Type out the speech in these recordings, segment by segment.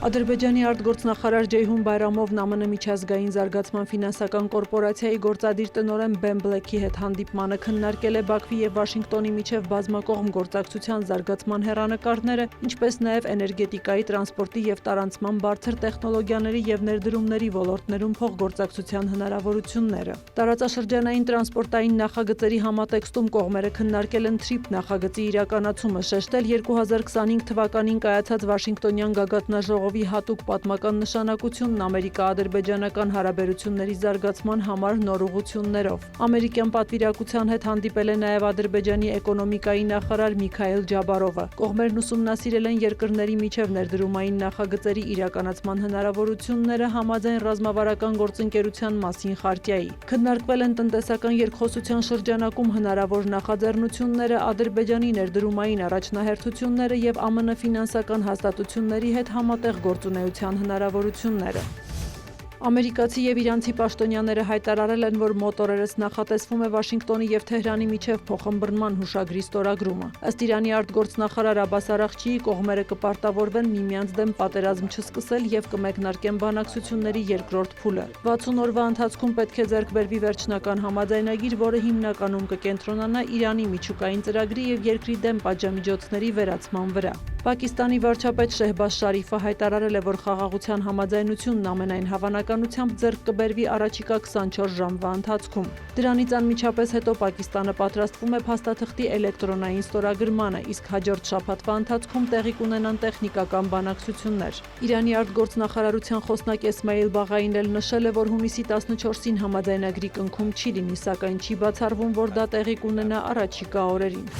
Ադրբեջանի արտգործնախարար Ջեյհուն Բայրամովն ԱՄՆ միջազգային զարգացման ֆինանսական կորպորացիայի գործադիր տնօրեն Բեն Բլեքի հետ հանդիպմանը քննարկել է Բաքվի եւ Վաշինգտոնի միջև բազմակողմ գործակցության զարգացման հեռանկարները, ինչպես նաեւ էներգետիկայի, տրանսպորտի եւ տարանցման բարձր տեխնոլոգիաների եւ ներդրումների ոլորտներում փոխգործակցության հնարավորությունները։ Տարածաշրջանային տրանսպորտային նախագծերի համատեքստում կողմերը քննարկել են TRIP նախագծի իրականացումը, շեշտել 2025 թվականին կայացած Վաշինգտոնյան գագաթնաժողովի հատուկ պատմական նշանակությունն ամերիկա-ադրբեջանական հարաբերությունների զարգացման համար նոր ուղղություններով։ Ամերիկյան պատվիրակության հետ հանդիպել է նաև Ադրբեջանի էկոնոմիկայի նախարար Միքայել Ջաբարովը։ Կողմերն ուսումնասիրել են երկրների միջև ներդրումային նախագծերի իրականացման հնարավորությունները համաձայն ռազմավարական գործընկերության մասին խարտիայի։ Քննարկվել են տնտեսական երկխոսության շրջանակում հնարավոր նախաձեռնությունները, Ադրբեջանի ներդրումային առաջնահերթությունները եւ ԱՄՆ ֆինանսական հաստատությունների հետ համատեղ գործունեության հնարավորությունները։ Ամերիկացի եւ իրանցի պաշտոնյաները հայտարարել են, որ մոտ օրերս նախատեսվում է Վաշինգտոնի եւ Թեհրանի միջև փոխըմբռնման հուշագրի ստորագրումը։ Ըստ Իրանի արտգործնախարար Աբբաս Արաղչիի, կողմերը կպարտավորվեն միմյանց դեմ պատերազմ չսկսել եւ կմեկնարկեն բանակցությունների երկրորդ փուլը։ 60 օրվա ընթացքում պետք է ձեռք բերվի վերջնական համաձայնագիր, որը հիմնականում կկենտրոնանա Իրանի միջուկային ծրագրի եւ երկրի դեմ պատժամիջոցների վերացման վրա։ Պակիստանի վարչապետ Շեհբազ Շարիֆը հայտարարել է, որ խաղաղության համաձայնությունն ամենայն հավանականությամբ ձեռք կբերվի առաջիկա 24 ժամվա ընթացքում։ Դրանից անմիջապես հետո Պակիստանը պատրաստվում է փաստաթղթի էլեկտրոնային ստորագրմանը, իսկ հաջորդ շաբաթվա ընթացքում տեղի կունենան տեխնիկական բանակցություններ։ Իրանի արտգործնախարարության խոսնակ Էսմայիլ Բաղային էլ նշել է, որ հունիսի 14-ին համաձայնագրի կնքում չի լինի, սակայն չի բացառվում, որ դա տեղի կունենա առաջիկա օրերին։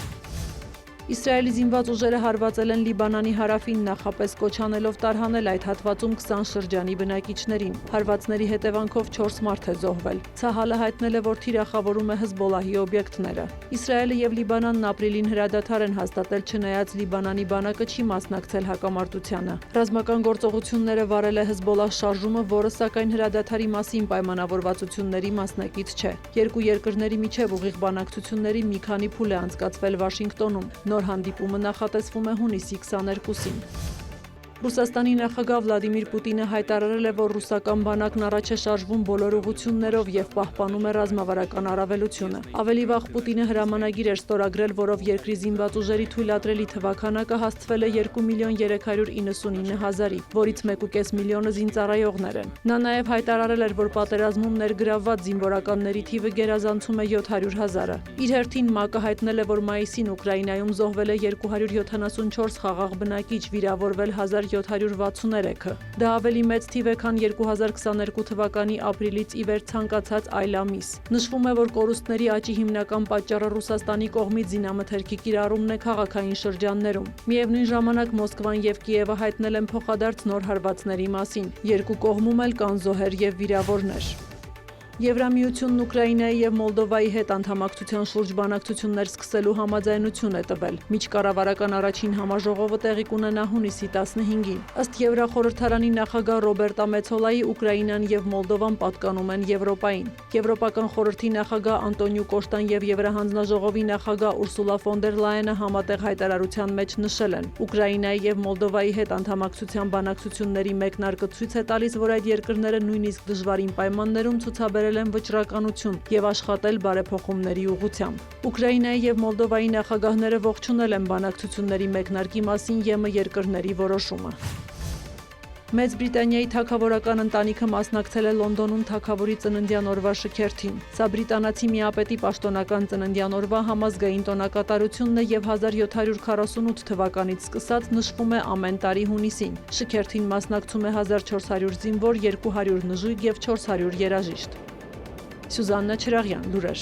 Իսրայելի զինված ուժերը հարվածել են Լիբանանի հարավին, նախապես կոչ անելով տարհանել այդ հատվածում 20 շրջանի բնակիչներին։ Հարվածների հետևանքով 4 մարդ է զոհվել։ Ցահալը հայտնել է, որ թիրախավորում է Հզբոլահի օբյեկտները։ Իսրայելը եւ Լիբանանն ապրիլին հրադադար են հաստատել, չնայած Լիբանանի բանակը չի մասնակցել հակամարտությանը։ Ռազմական գործողությունները վարել է Հզբոլահ շարժումը, որը սակայն հրադադարի մասին պայմանավորվածությունների մասնակից չէ։ Երկու երկրների միջև ուղիղ բանակցությունների մի քանի փուլ է անցկացվել Վաշինգտոնում։ Նոր հանդիպումը նախատեսվում է հունիսի 22-ին։ Ռուսաստանի նախագահ Վլադիմիր Պուտինը հայտարարել է, որ ռուսական բանակն առաջ է շարժվում բոլոր ուղղություններով եւ պահպանում է ռազմավարական առավելությունը։ Ավելի վաղ Պուտինը հրամանագիր էր ստորագրել, որով երկրի զինված ուժերի թույլատրելի թվաքանակը հասցվել է 2.399.000-ի, որից 1.5 միլիոնը զինծառայողներ են։ Նա նաեւ հայտարարել էր, որ պատերազմում ներգրավված զինվորականների թիվը գերազանցում է 700,000-ը։ Իր հերթին ՄԱԿ-ը հայտնել է, որ մայիսին Ուկրաինայում զոհվել է 274 խաղաղ բնակիչ, վիրավորվել 1763-ը։ Դա ավելի մեծ թիվ է, քան 2022 թվականի ապրիլից ի վեր ցանկացած այլ ամիս։ Նշվում է, որ կորուստների աճի հիմնական պատճառը Ռուսաստանի կողմից զինամթերքի կիրառումն է քաղաքային շրջաններում։ Միևնույն ժամանակ Մոսկվան եւ Կիևը հայտնել են փոխադարձ նոր հարվածների մասին։ Երկու կողմում էլ կան զոհեր եւ վիրավորներ։ Եվրամիությունն Ուկրաինայի եւ Մոլդովայի հետ անդամակցության շուրջ բանակցություններ սկսելու համաձայնություն է տվել։ Միջկառավարական առաջին համաժողովը տեղի կունենա հունիսի 15-ին։ Ըստ Եվրախորհրդարանի նախագահ Ռոբերտա Մեցոլայի, Ուկրաինան եւ Մոլդովան պատկանում են Եվրոպային։ Եվրոպական խորհրդի նախագահ Անտոնիո Կոշտան եւ Եվրահանձնաժողովի նախագահ Ուրսուլա ֆոն դեր Լայենը համատեղ հայտարարության մեջ նշել են. Ուկրաինայի եւ Մոլդովայի հետ անդամակցության բանակցությունների մեկնարկը ցույց է տալիս, որ այդ երկրները նույնիսկ դժվարին պայմաններում ցուցաբերել են վճռականություն եւ աշխատել բարեփոխումների ուղղությամբ։ Ուկրաինայի եւ Մոլդովայի նախագահները ողջունել են բանակցությունների մեկնարկի մասին ԵՄ երկրների որոշումը։ Մեծ Բրիտանիայի թագավորական ընտանիքը մասնակցել է Լոնդոնում թագավորի ծննդյան օրվա շքերթին։ Սա բրիտանացի միապետի պաշտոնական ծննդյան օրվա համազգային տոնակատարությունն է եւ 1748 թվականից սկսած նշվում է ամեն տարի հունիսին։ Շքերթին մասնակցում է 1400 զինվոր, 200 նժույգ եւ 400 երաժիշտ։ Սյուզաննա Չրաղյան, լուրեր։